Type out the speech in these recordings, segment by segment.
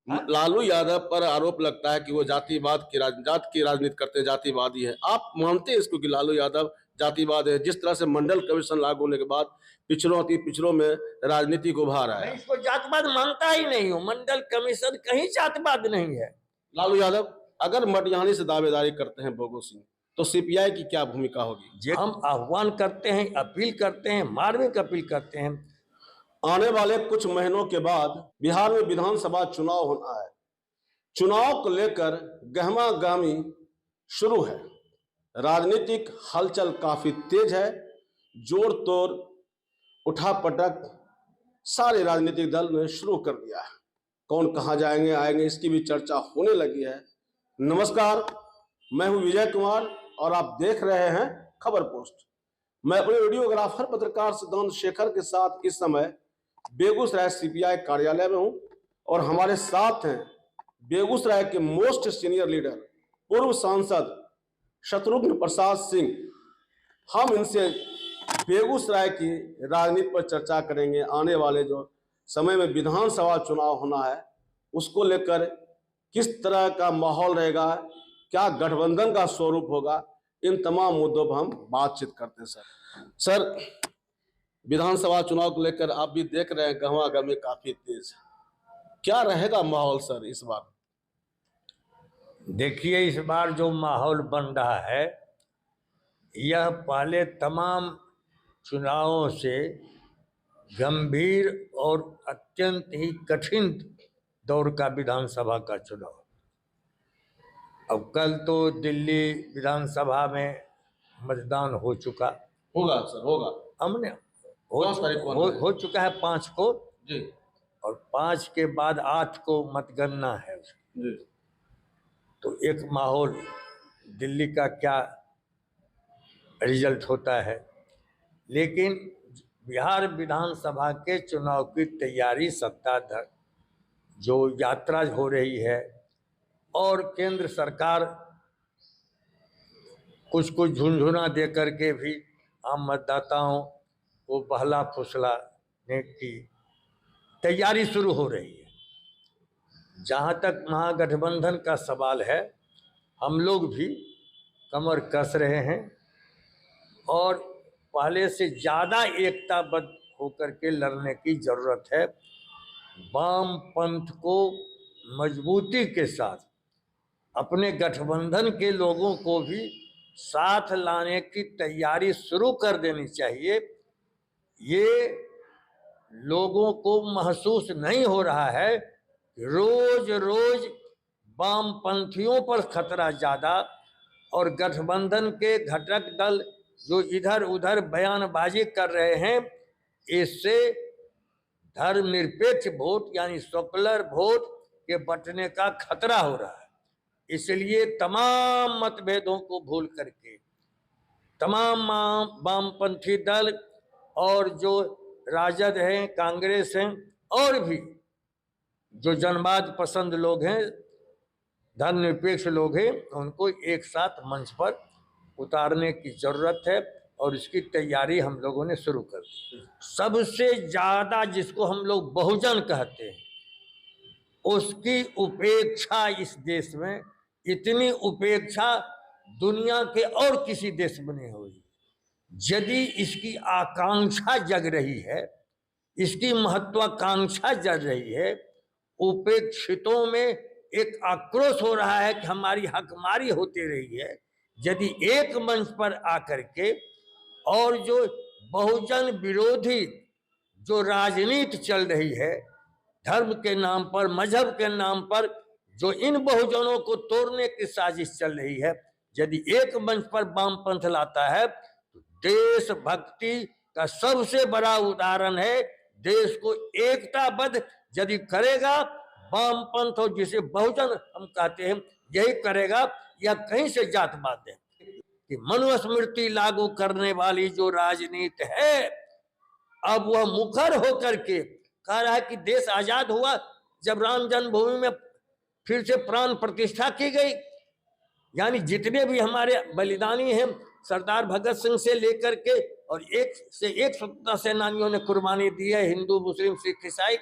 लालू यादव पर आरोप लगता है कि वो जात की राजनीति करते हैं, जातिवादी है। आप मानते हैं इसको कि लालू यादव जातिवाद है? जिस तरह से मंडल कमीशन लागू होने के बाद पिछड़ों अति पिछड़ों में राजनीति को उभार आया मैं इसको जातवाद मानता ही नहीं हूँ। मंडल कमीशन कहीं जातवाद नहीं है। लालू यादव अगर मटिहानी से दावेदारी करते हैं भोगो सिंह, तो सीपीआई की क्या भूमिका होगी? हम आह्वान करते हैं, अपील करते हैं, मार्मिक अपील करते हैं। आने वाले कुछ महीनों के बाद बिहार में विधानसभा चुनाव होना है। चुनाव को लेकर गहमा गहमी शुरू है। राजनीतिक हलचल काफी तेज है। जोड़ तोड़ उठापटक सारे राजनीतिक दल ने शुरू कर दिया है। कौन कहां जाएंगे आएंगे इसकी भी चर्चा होने लगी है। नमस्कार, मैं हूं विजय कुमार और आप देख रहे हैं खबर पोस्ट। मैं अपने वीडियोग्राफर पत्रकार सिद्धांत शेखर के साथ इस समय बेगूसराय सीपीआई कार्यालय में हूं और हमारे साथ हैं बेगूसराय के मोस्ट सीनियर लीडर पूर्व सांसद शत्रुघ्न प्रसाद सिंह। हम इनसे बेगूसराय की राजनीति पर चर्चा करेंगे। आने वाले जो समय में विधानसभा चुनाव होना है उसको लेकर किस तरह का माहौल रहेगा, क्या गठबंधन का स्वरूप होगा, इन तमाम मुद्दों पर हम बातचीत करते हैं। सर, विधानसभा चुनाव को लेकर आप भी देख रहे हैं गहमा गहमी काफी तेज है। क्या रहेगा माहौल सर इस बार? देखिए, इस बार जो माहौल बन रहा है यह पहले तमाम चुनावों से गंभीर और अत्यंत ही कठिन दौर का विधानसभा का चुनाव। अब कल तो दिल्ली विधानसभा में मतदान हो चुका होगा सर, होगा। हमने हो चुका है 5 को जी, और 5 के बाद 8 को मतगणना है जी। तो एक माहौल दिल्ली का क्या रिजल्ट होता है। लेकिन बिहार विधानसभा के चुनाव की तैयारी सत्ताधार जो यात्रा हो रही है और केंद्र सरकार कुछ कुछ झुनझुना दे करके भी आम मतदाताओं को बहला फुसलाने की तैयारी शुरू हो रही है। जहाँ तक महागठबंधन का सवाल है, हम लोग भी कमर कस रहे हैं और पहले से ज़्यादा एकताबद्ध होकर के लड़ने की ज़रूरत है। वाम पंथ को मजबूती के साथ अपने गठबंधन के लोगों को भी साथ लाने की तैयारी शुरू कर देनी चाहिए। ये लोगों को महसूस नहीं हो रहा है, रोज रोज वामपंथियों पर खतरा ज़्यादा और गठबंधन के घटक दल जो इधर उधर बयानबाजी कर रहे हैं, इससे धर्मनिरपेक्ष वोट यानी सेकुलर वोट के बंटने का खतरा हो रहा है। इसलिए तमाम मतभेदों को भूल करके तमाम वामपंथी दल और जो राजद हैं, कांग्रेस हैं और भी जो जनवाद पसंद लोग हैं, धर्मनिरपेक्ष लोग हैं, उनको एक साथ मंच पर उतारने की जरूरत है और इसकी तैयारी हम लोगों ने शुरू कर दी। सबसे ज़्यादा जिसको हम लोग बहुजन कहते हैं, उसकी उपेक्षा इस देश में, इतनी उपेक्षा दुनिया के और किसी देश में नहीं हुई। यदि इसकी आकांक्षा जग रही है, इसकी महत्वाकांक्षा जग रही है, उपेक्षितों में एक आक्रोश हो रहा है कि हमारी हकमारी होती रही है, यदि एक मंच पर आकर के और जो बहुजन विरोधी जो राजनीति चल रही है, धर्म के नाम पर, मजहब के नाम पर जो इन बहुजनों को तोड़ने की साजिश चल रही है, यदि एक मंच पर वामपंथ लाता है तो देशभक्ति का सबसे बड़ा उदाहरण है। देश को एकताबद्ध यदि करेगा वामपंथ, और जिसे बहुजन हम कहते हैं, यही करेगा, या कहीं से जातवाद है कि मनुस्मृति लागू करने वाली जो राजनीति है, अब वह मुखर होकर के कह रहा है कि देश आजाद हुआ जब राम जन्मभूमि में फिर से प्राण प्रतिष्ठा की गई। यानी जितने भी हमारे बलिदानी हैं, सरदार भगत सिंह से लेकर के और एक से एक स्वतंत्रता सेनानियों ने कुर्बानी दी है, हिंदू, मुस्लिम, सिख, ईसाई,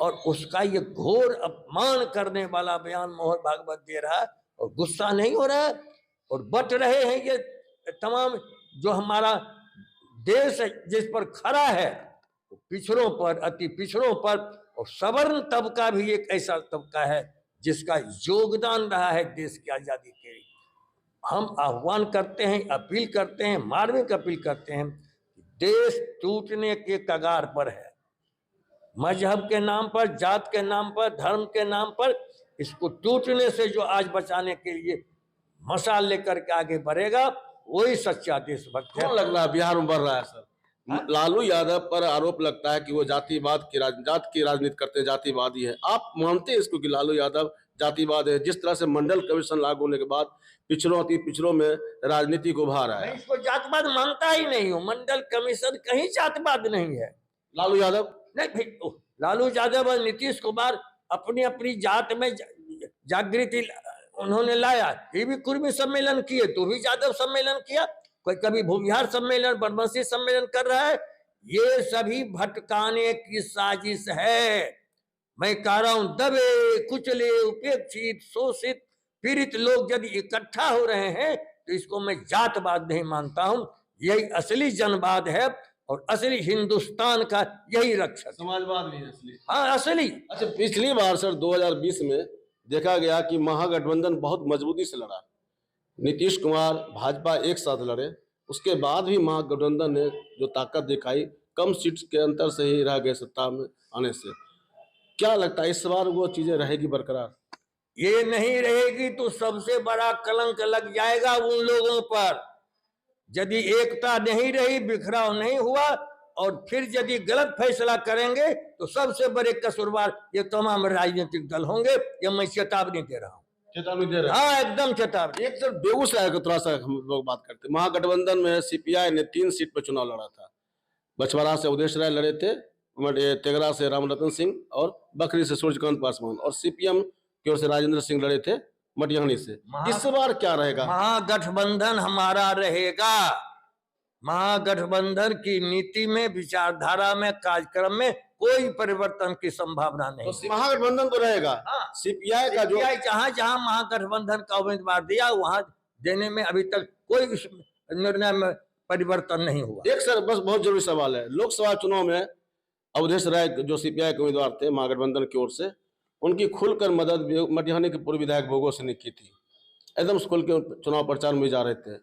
और उसका ये घोर अपमान करने वाला बयान मोहन भागवत दे रहा है और गुस्सा नहीं हो रहा है और बट रहे हैं ये तमाम जो हमारा देश है जिस पर खड़ा है, पिछड़ों पर, अति पिछड़ों पर, और सवर्ण तबका भी एक ऐसा तबका है जिसका योगदान रहा है देश की आजादी के लिए। हम आह्वान करते हैं, अपील करते हैं, मार्मिक अपील करते हैं, देश टूटने के कगार पर है। मजहब के नाम पर, जात के नाम पर, धर्म के नाम पर, इसको टूटने से जो आज बचाने के लिए मशाल लेकर के आगे बढ़ेगा वही सच्चा देशभक्त है। क्यों लग रहा है बिहार में बढ़ रहा है सर? लालू यादव पर आरोप लगता है कि वो जातिवाद की जात की राजनीति करते हैं, जातिवादी है। आप मानते हैं इसको कि लालू यादव जातिवाद है? जिस तरह से मंडल कमीशन लागू होने के बाद पिछड़ों अति पिछड़ों में राजनीति को उभा रहा है। मैं इसको जातवाद मानता ही नहीं हूँ। मंडल कमीशन कहीं जातवाद नहीं है। लालू यादव नहीं भाई, लालू यादव और नीतीश कुमार अपनी अपनी जात में जागृति उन्होंने लाया। ये भी कुर्मी सम्मेलन किए तो भी यादव सम्मेलन किया, कोई कभी भूमिहार सम्मेलन, बनवासी सम्मेलन कर रहा है। ये सभी भटकाने की साजिश है। मैं कह रहा हूं, दबे कुचले उपेक्षित शोषित पीड़ित लोग यदि इकट्ठा हो रहे हैं तो इसको मैं जातवाद नहीं मानता हूं। यही असली जनवाद है और असली हिंदुस्तान का यही रक्षक। समाजवाद भी है असली। हाँ असली। अच्छा, पिछली बार सर 2020 में देखा गया कि महागठबंधन बहुत मजबूती से लड़ा। नीतीश कुमार भाजपा एक साथ लड़े, उसके बाद भी महागठबंधन ने जो ताकत दिखाई, कम सीट के अंतर से ही रह गए सत्ता में आने से। क्या लगता है इस बार वो चीजें रहेगी बरकरार? ये नहीं रहेगी तो सबसे बड़ा कलंक लग जाएगा उन लोगों पर। यदि एकता नहीं रही, बिखराव नहीं हुआ और फिर यदि गलत फैसला करेंगे तो सबसे बड़े कसूरवार ये तमाम राजनीतिक दल होंगे। ये मैं चेतावनी दे रहा हूँ। चेतावनी दे रहे हैं? हाँ एकदम चेतावनी। एक सर बेगूसराय का थोड़ा सा हम लोग बात करते हैं। महागठबंधन में सीपीआई ने 3 सीट पर चुनाव लड़ा था। बछवाड़ा से उदेश राय लड़े थे, तेघड़ा से रामरतन सिंह और बखरी से सूर्यकांत पासवान, और सीपीएम की ओर से राजेंद्र सिंह लड़े थे मटिहानी से। इस बार क्या रहेगा? महागठबंधन हमारा रहेगा। महागठबंधन की नीति में, विचारधारा में, कार्यक्रम में कोई परिवर्तन की संभावना नहीं। तो महागठबंधन तो रहेगा। हाँ, सीपीआई का जो जहां जहां महागठबंधन का उम्मीदवार दिया वहां देने में अभी तक कोई निर्णय में परिवर्तन नहीं हुआ। एक सर बस बहुत जरूरी सवाल है, लोकसभा चुनाव में अवधेश राय जो सीपीआई के उम्मीदवार थे महागठबंधन की ओर से, उनकी खुलकर मदद मटिहानी के पूर्व विधायक भोगो सिंह ने की थी। एकदम खुल के चुनाव प्रचार में जा रहे थे।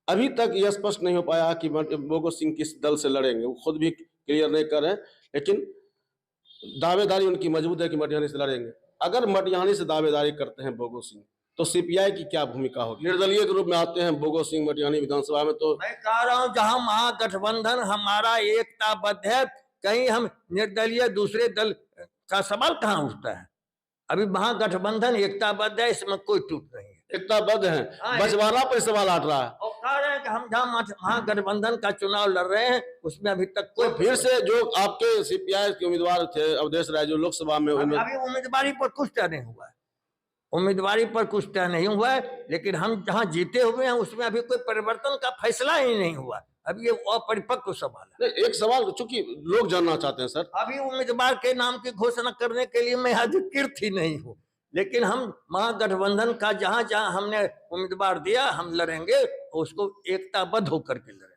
अभी तक यह स्पष्ट नहीं हो पाया कि भोगो सिंह किस दल से लड़ेंगे, वो खुद भी क्लियर नहीं कर रहे हैं, लेकिन दावेदारी उनकी मजबूत है कि मटिहानी से लड़ेंगे। अगर मटिहानी से दावेदारी करते हैं भोगो सिंह तो सीपीआई की क्या भूमिका होगी? निर्दलीय के रूप में आते हैं भोगो सिंह मटिहानी विधानसभा में। तो मैं कह रहा हूं जहां महागठबंधन हमारा एकताबद्ध है, कहीं हम निर्दलीय दूसरे दल का सवाल कहां उठता है? अभी महागठबंधन एकताबद्ध है, इसमें कोई टूट नहीं है। एकताबद्ध है, बछवाड़ा पर सवाल उठ रहा है और कह रहे हैं कि हम जहां महागठबंधन का चुनाव लड़ रहे हैं उसमें अभी तक कोई फिर से जो आपके सीपीआई के उम्मीदवार थे अवधेश राय जो लोकसभा में अभी उम्मीदवारी पर कुछ तय नहीं हुआ है। उम्मीदवारी पर कुछ तय नहीं हुआ है, लेकिन हम जहां जीते हुए हैं उसमें अभी कोई परिवर्तन का फैसला ही नहीं हुआ। अब ये अपरिपक्व सवाल है। एक सवाल चूंकि लोग जानना चाहते हैं सर, अभी उम्मीदवार के नाम की घोषणा करने के लिए मैं अधिकृत ही नहीं हूँ, लेकिन हम महागठबंधन का जहां जहां हमने उम्मीदवार दिया हम लड़ेंगे, उसको एकताबद्ध होकर के लड़ेंगे।